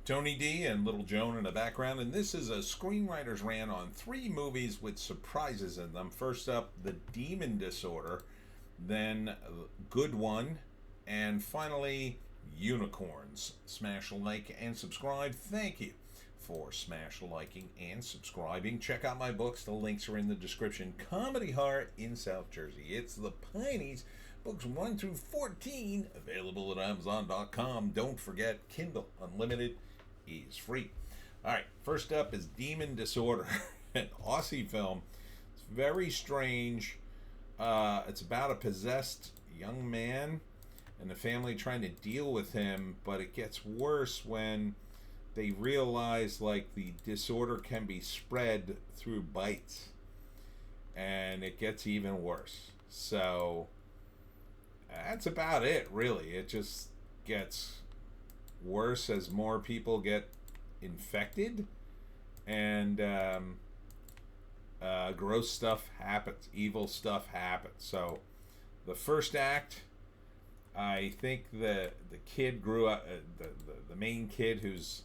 Tony D and Little Joan in the background, and this is a screenwriter's rant on three movies with surprises in them. First up, The Demon Disorder, then Good One, and finally, Unicorns. Smash like and subscribe. Thank you for smash liking and subscribing. Check out my books. The links are in the description. Comedy Heart in South Jersey. It's the Pineys. Books 1 through 14 available at Amazon.com. Don't forget, Kindle Unlimited is free. Alright, first up is Demon Disorder, an Aussie film. It's very strange. It's about a possessed young man and the family trying to deal with him, but it gets worse when they realize like the disorder can be spread through bites, and it gets even worse. So that's about it, really. It just gets worse as more people get infected, and gross stuff happens, evil stuff happens. So the first act, I think the kid grew up, the main kid who's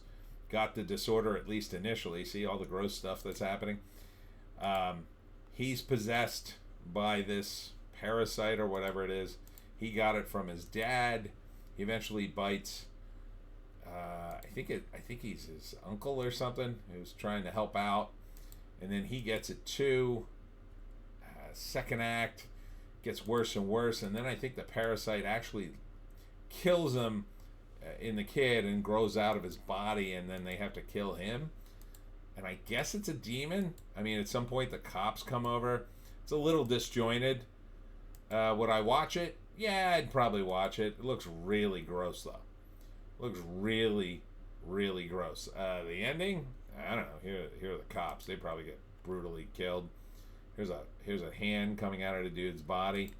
got the disorder, at least initially, see all the gross stuff that's happening, he's possessed by this parasite or whatever it is. He got it from his dad. He eventually bites, I think he's his uncle or something who's trying to help out, and then he gets it too. Second act gets worse and worse, and then I think the parasite actually kills him in the kid and grows out of his body, and then they have to kill him. And I guess it's a demon. I mean, at some point the cops come over. It's a little disjointed. Would I watch it? Yeah, I'd probably watch it. It looks really gross, though. It looks really, really gross. The ending? I don't know. Here are the cops. They probably get brutally killed. Here's a hand coming out of the dude's body.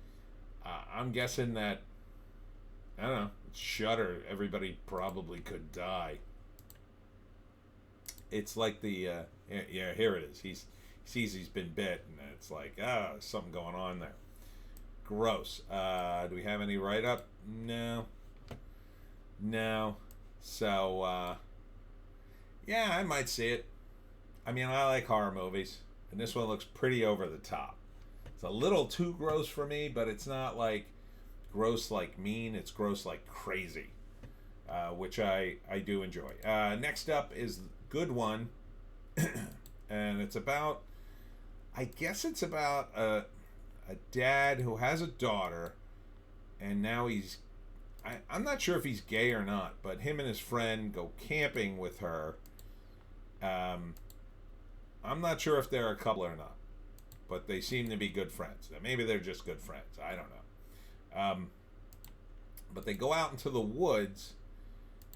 I'm guessing that, I don't know, Shudder, everybody probably could die. It's like the yeah, here it is. He sees he's been bit, and it's like, something going on there. Gross. Do we have any write-up? No. So yeah, I might see it. I mean, I like horror movies, and this one looks pretty over the top. It's a little too gross for me, but it's not like gross like mean. It's gross like crazy, which I do enjoy. Next up is Good One, and it's about, I guess it's about a dad who has a daughter, and now I'm not sure if he's gay or not, but him and his friend go camping with her. I'm not sure if they're a couple or not, but they seem to be good friends. Maybe they're just good friends. I don't know. But they go out into the woods,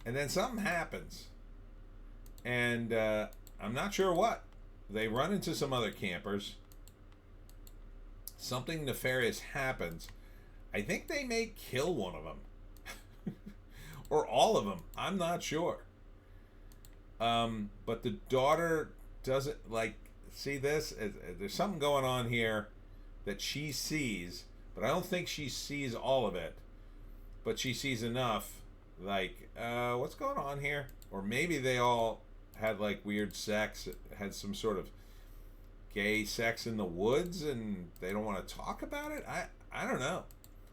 and then something happens, and I'm not sure what. They run into some other campers. Something nefarious happens. I think they may kill one of them. Or all of them. I'm not sure. But the daughter doesn't, see this? There's something going on here that she sees, but I don't think she sees all of it. But she sees enough, what's going on here? Or maybe they all had, weird sex, had some sort of gay sex in the woods, and they don't want to talk about it? I don't know.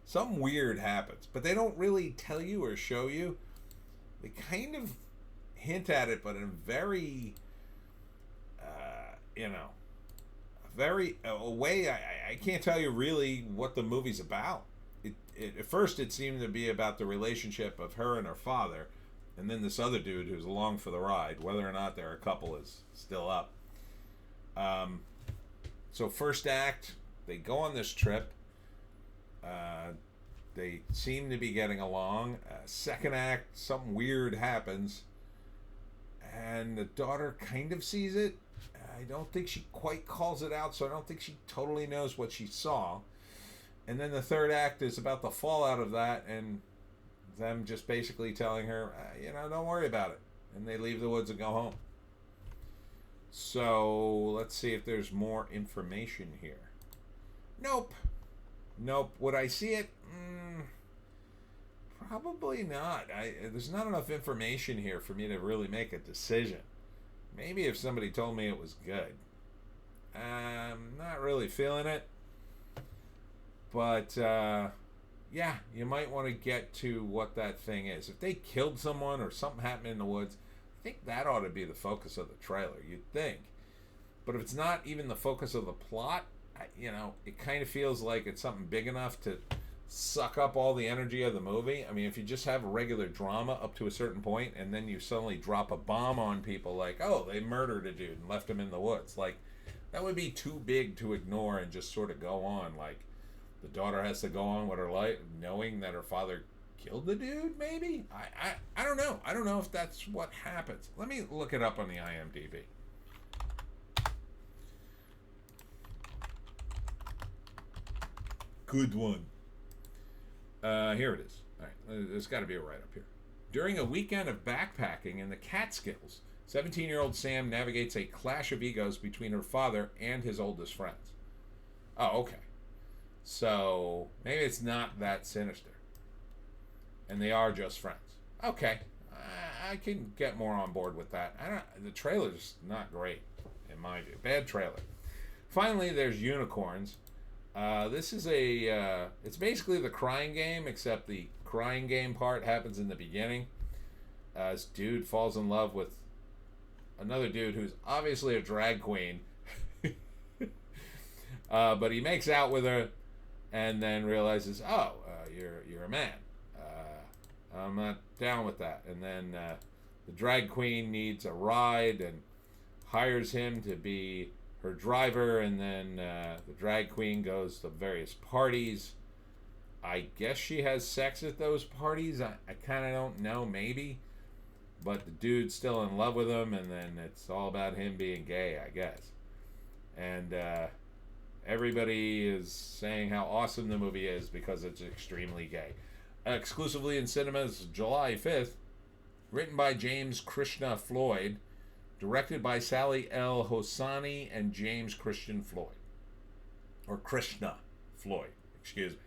Something weird happens, but they don't really tell you or show you. They kind of hint at it, but in a very, a way I can't tell you really what the movie's about. At first it seemed to be about the relationship of her and her father, and then this other dude who's along for the ride. Whether or not they're a couple is still up. So first act, they go on this trip. They seem to be getting along. Second act, something weird happens, and the daughter kind of sees it. I don't think she quite calls it out, so I don't think she totally knows what she saw. And then the third act is about the fallout of that, and them just basically telling her, don't worry about it. And they leave the woods and go home. So let's see if there's more information here. Nope. Would I see it? Probably not. There's not enough information here for me to really make a decision. Maybe if somebody told me it was good. I'm not really feeling it. But, yeah, you might want to get to what that thing is. If they killed someone or something happened in the woods, I think that ought to be the focus of the trailer, you'd think. But if it's not even the focus of the plot, it kind of feels like it's something big enough to suck up all the energy of the movie. I mean, if you just have a regular drama up to a certain point and then you suddenly drop a bomb on people like, oh, they murdered a dude and left him in the woods, like, that would be too big to ignore and just sort of go on. Like, the daughter has to go on with her life knowing that her father killed the dude, maybe? I don't know. I don't know if that's what happens. Let me look it up on the IMDb. Good one. Here it is. All right, there's got to be a write-up here. During a weekend of backpacking in the Catskills, 17-year-old Sam navigates a clash of egos between her father and his oldest friends. Oh, okay. So maybe it's not that sinister. And they are just friends. Okay. I can get more on board with that. The trailer's not great, in my view. Bad trailer. Finally, there's Unicorns. This is it's basically the crying game, except the crying game part happens in the beginning. This dude falls in love with another dude who's obviously a drag queen. But he makes out with her and then realizes, oh, you're a man. I'm not down with that. And then the drag queen needs a ride and hires him to be her driver, and then the drag queen goes to various parties. I guess she has sex at those parties. I kind of don't know, maybe. But the dude's still in love with him, and then it's all about him being gay, I guess. And everybody is saying how awesome the movie is because it's extremely gay. Exclusively in cinemas July 5th. Written by James Krishna Floyd. Directed by Sally L. Hosseini and James Christian Floyd. Or Krishna Floyd, excuse me.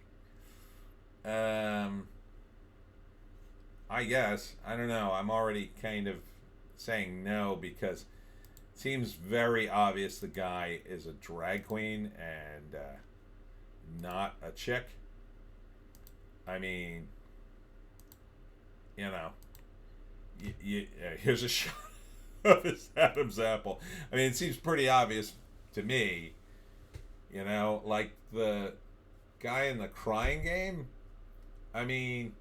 I guess. I don't know. I'm already kind of saying no because it seems very obvious the guy is a drag queen and not a chick. I mean, here's a shot of his Adam's apple. I mean, it seems pretty obvious to me, like the guy in the crying game. I mean,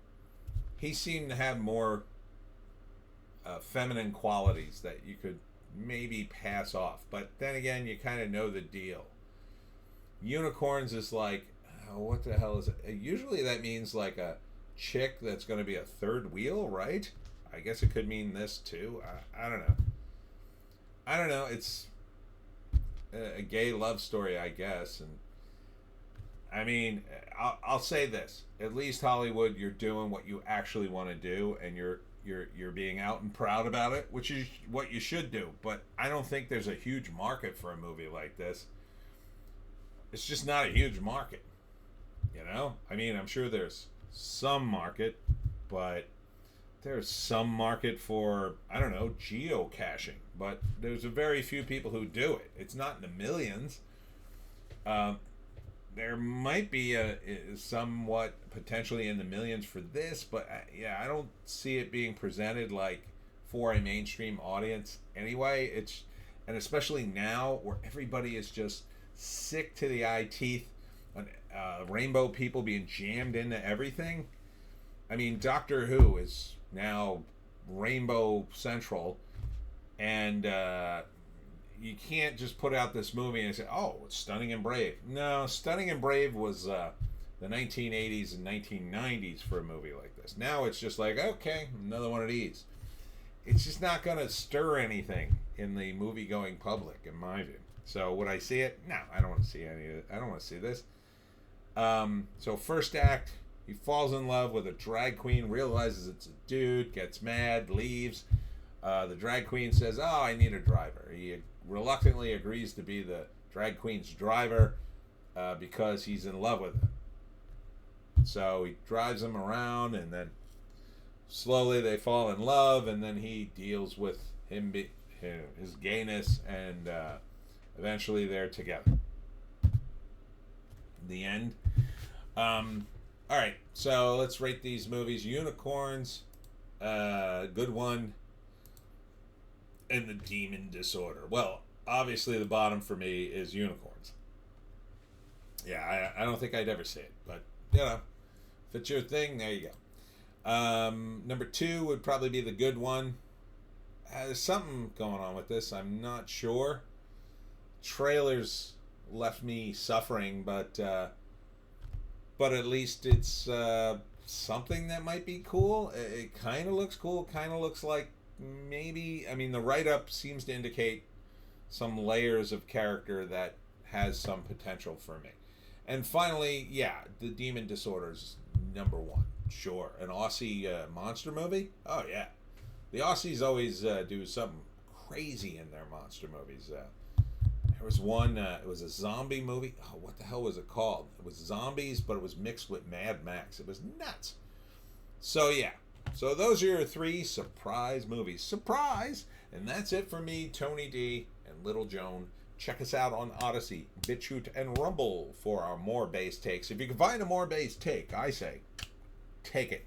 he seemed to have more feminine qualities that you could maybe pass off. But then again, you kind of know the deal. Unicorns is like, what the hell is it? Usually that means like a chick that's going to be a third wheel, right? I guess it could mean this too. I don't know. It's a gay love story, I guess. And I mean, I'll say this: at least Hollywood, you're doing what you actually want to do, and you're being out and proud about it, which is what you should do. But I don't think there's a huge market for a movie like this. It's just not a huge market. I mean, I'm sure there's some market, but there's some market for, I don't know, geocaching, but there's a very few people who do it. It's not in the millions. There might be a somewhat potentially in the millions for this, but I don't see it being presented like for a mainstream audience anyway. And especially now where everybody is just sick to the eye teeth on rainbow people being jammed into everything. I mean, Doctor Who is now Rainbow Central, and you can't just put out this movie and say, oh, it's Stunning and Brave. No, Stunning and Brave was the 1980s and 1990s for a movie like this. Now it's just like, okay, another one of these. It's just not going to stir anything in the movie-going public, in my view. So would I see it? No, I don't want to see any of it. I don't want to see this. So first act, he falls in love with a drag queen, realizes it's a dude, gets mad, leaves. The drag queen says, oh, I need a driver. He reluctantly agrees to be the drag queen's driver because he's in love with her. So he drives him around, and then slowly they fall in love, and then he deals with his gayness, and eventually they're together. The end. All right, so let's rate these movies. Unicorns, good one, and The Demon Disorder. Well, obviously the bottom for me is Unicorns. Yeah, I don't think I'd ever see it, but you know, if it's your thing, there you go. Number 2 would probably be The Good One. There's something going on with this. I'm not sure. Trailers left me suffering, but at least it's something that might be cool. It kind of looks cool. Kind of looks like maybe. I mean, the write-up seems to indicate some layers of character that has some potential for me. And finally, yeah, The Demon Disorder is number 1. Sure, an Aussie monster movie. Oh yeah, the Aussies always do something crazy in their monster movies. There was one, it was a zombie movie. Oh, what the hell was it called? It was zombies, but it was mixed with Mad Max. It was nuts. So, yeah. So, those are your 3 surprise movies. Surprise! And that's it for me, Tony D, and Little Joan. Check us out on Odysee, Bitchute, and Rumble for our more base takes. If you can find a more base take, I say, take it.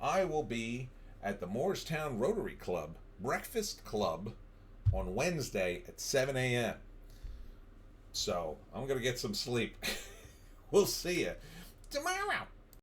I will be at the Moorestown Rotary Club Breakfast Club on Wednesday at 7 a.m. So, I'm going to get some sleep. We'll see you tomorrow.